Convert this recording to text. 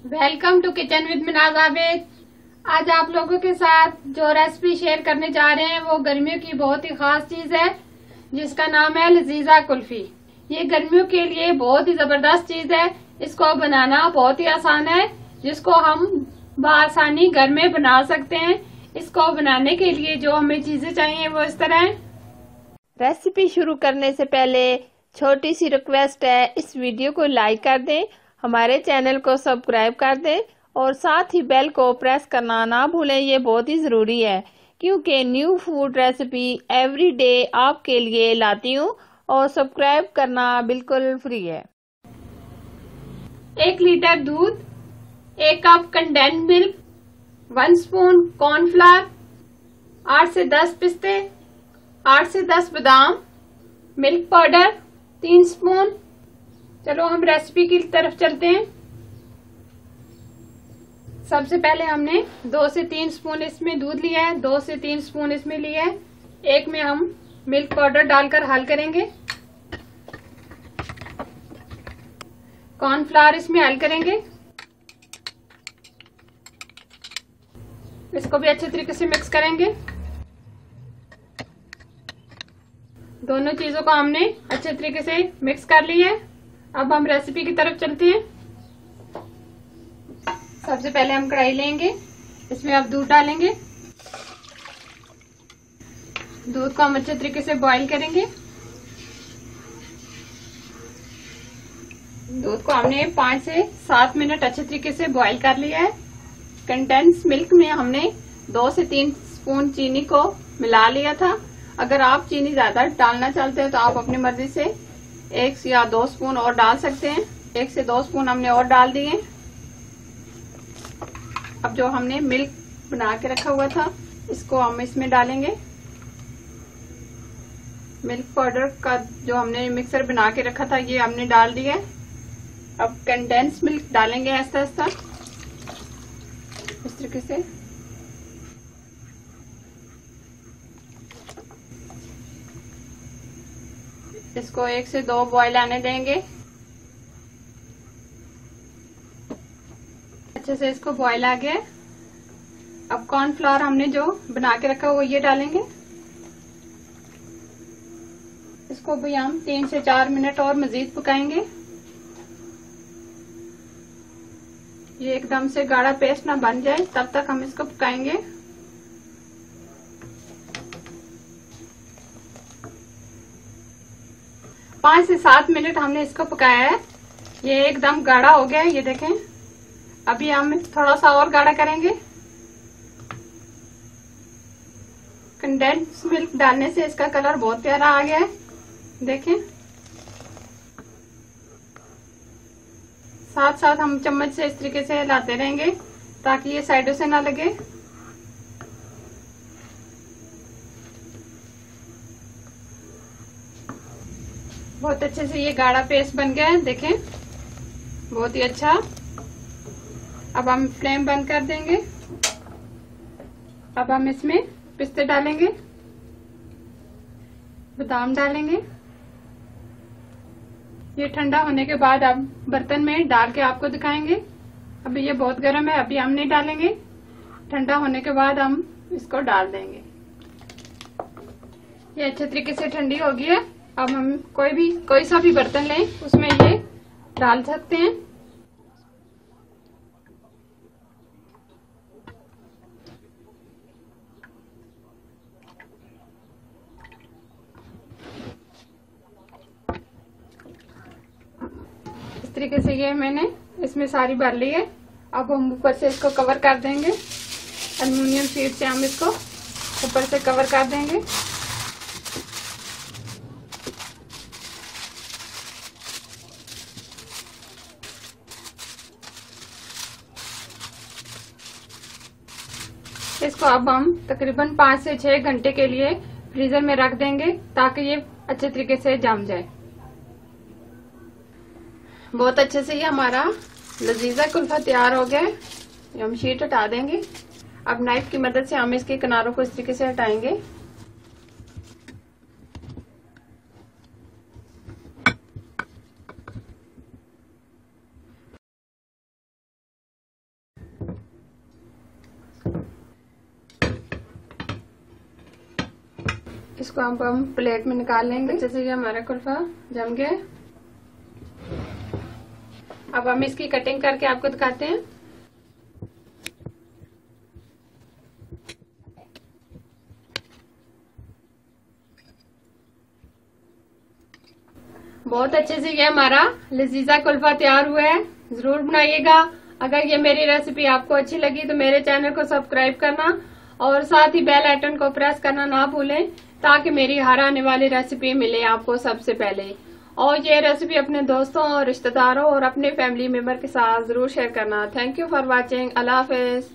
Welcome to kitchen with Minaz Abid. आज आप लोगों के साथ जो रेसिपी शेयर करने जा रहे हैं वो गर्मियों की बहुत ही खास चीज है जिसका नाम है लजीजा कुल्फी। ये गर्मियों के लिए बहुत ही जबरदस्त चीज है। इसको बनाना बहुत ही आसान है, जिसको हम बआसानी घर में बना सकते हैं। इसको बनाने के लिए जो हमें चीजें चाहिए वो इस तरह है। रेसिपी शुरू करने से पहले छोटी सी रिक्वेस्ट है, इस वीडियो को लाइक कर दें, हमारे चैनल को सब्सक्राइब कर दें और साथ ही बेल को प्रेस करना ना भूलें। ये बहुत ही ज़रूरी है क्योंकि new food recipe every day आपके लिए लाती हूँ और सब्सक्राइब करना बिल्कुल फ्री है। 1 लीटर दूध, 1 cup condense milk, 1 spoon cornflour, 8 से 10 पिस्ते, 8 से 10 बादाम, मिल्क पाउडर 3 स्पून। चलो हम रेसिपी की तरफ चलते हैं। सबसे पहले हमने 2 से 3 स्पून इसमें दूध लिया है, 2 से 3 स्पून इसमें लिया है। एक में हम मिल्क पाउडर डालकर हल करेंगे, कॉर्नफ्लावर इसमें हल करेंगे। इसको भी अच्छे तरीके से मिक्स करेंगे। दोनों चीजों को हमने अच्छे तरीके से मिक्स कर लिया है। अब हम रेसिपी की तरफ चलते हैं। सबसे पहले हम कढ़ाई लेंगे, इसमें अब दूध डालेंगे। दूध को हम अच्छे तरीके से बॉईल करेंगे। दूध को हमने 5 से 7 मिनट अच्छे तरीके से बॉईल कर लिया है। कंडेंस मिल्क में हमने 2 से 3 स्पून चीनी को मिला लिया था। अगर आप चीनी ज्यादा डालना चाहते हैं तो आप अपनी मर्जी से 1 या 2 स्पून और डाल सकते हैं। 1 से 2 स्पून हमने और डाल दिए। अब जो हमने मिल्क बना के रखा हुआ था इसको हम इसमें डालेंगे। मिल्क पाउडर का जो हमने मिक्सर बना के रखा था ये हमने डाल दिया। अब कंडेंस मिल्क डालेंगे आहिस्ता आहिस्ता इस तरीके से। इसको 1 से 2 बॉईल आने देंगे। अच्छे से इसको बॉईल आ गया। अब कॉर्नफ्लावर हमने जो बना के रखा वो ये डालेंगे। इसको भी हम 3 से 4 मिनट और मजीद पकाएंगे। ये एकदम से गाढ़ा पेस्ट ना बन जाए तब तक हम इसको पकाएंगे। पांच से 7 मिनट हमने इसको पकाया है। ये एकदम गाढ़ा हो गया है, ये देखें। अभी हम थोड़ा सा और गाढ़ा करेंगे। कंडेंस मिल्क डालने से इसका कलर बहुत प्यारा आ गया है, देखें। साथ साथ हम चम्मच से इस तरीके से हिलाते रहेंगे ताकि ये साइडों से ना लगे। बहुत अच्छे से ये गाढ़ा पेस्ट बन गया है, देखें, बहुत ही अच्छा। अब हम फ्लेम बंद कर देंगे। अब हम इसमें पिस्ते डालेंगे, बादाम डालेंगे। ये ठंडा होने के बाद अब बर्तन में डाल के आपको दिखाएंगे। अभी ये बहुत गर्म है, अभी हम नहीं डालेंगे। ठंडा होने के बाद हम इसको डाल देंगे। ये अच्छे तरीके से ठंडी हो गई है। अब हम कोई सा भी बर्तन लें उसमें ये डाल सकते हैं। इस तरीके से ये मैंने इसमें सारी भर ली है। अब हम ऊपर से इसको कवर कर देंगे। एल्युमिनियम शीट से हम इसको ऊपर से कवर कर देंगे। इसको अब हम तकरीबन 5 से 6 घंटे के लिए फ्रीजर में रख देंगे ताकि ये अच्छे तरीके से जम जाए। बहुत अच्छे से ये हमारा लजीजा कुल्फा तैयार हो गया है। हम शीट हटा देंगे। अब नाइफ की मदद से हम इसके किनारों को इस तरीके से हटाएंगे। इसको हम प्लेट में निकाल लेंगे। जैसे कि हमारा कुल्फा जम गया। अब हम इसकी कटिंग करके आपको दिखाते हैं। बहुत अच्छे से ये हमारा लजीजा कुल्फा तैयार हुआ है। जरूर बनाइएगा। अगर ये मेरी रेसिपी आपको अच्छी लगी तो मेरे चैनल को सब्सक्राइब करना और साथ ही बेल आइकन को प्रेस करना ना भूलें, ताकि मेरी हर आने वाली रेसिपी मिले आपको सबसे पहले। और ये रेसिपी अपने दोस्तों और रिश्तेदारों और अपने फैमिली मेंबर के साथ जरूर शेयर करना। Thank you for watching. Allah Hafiz.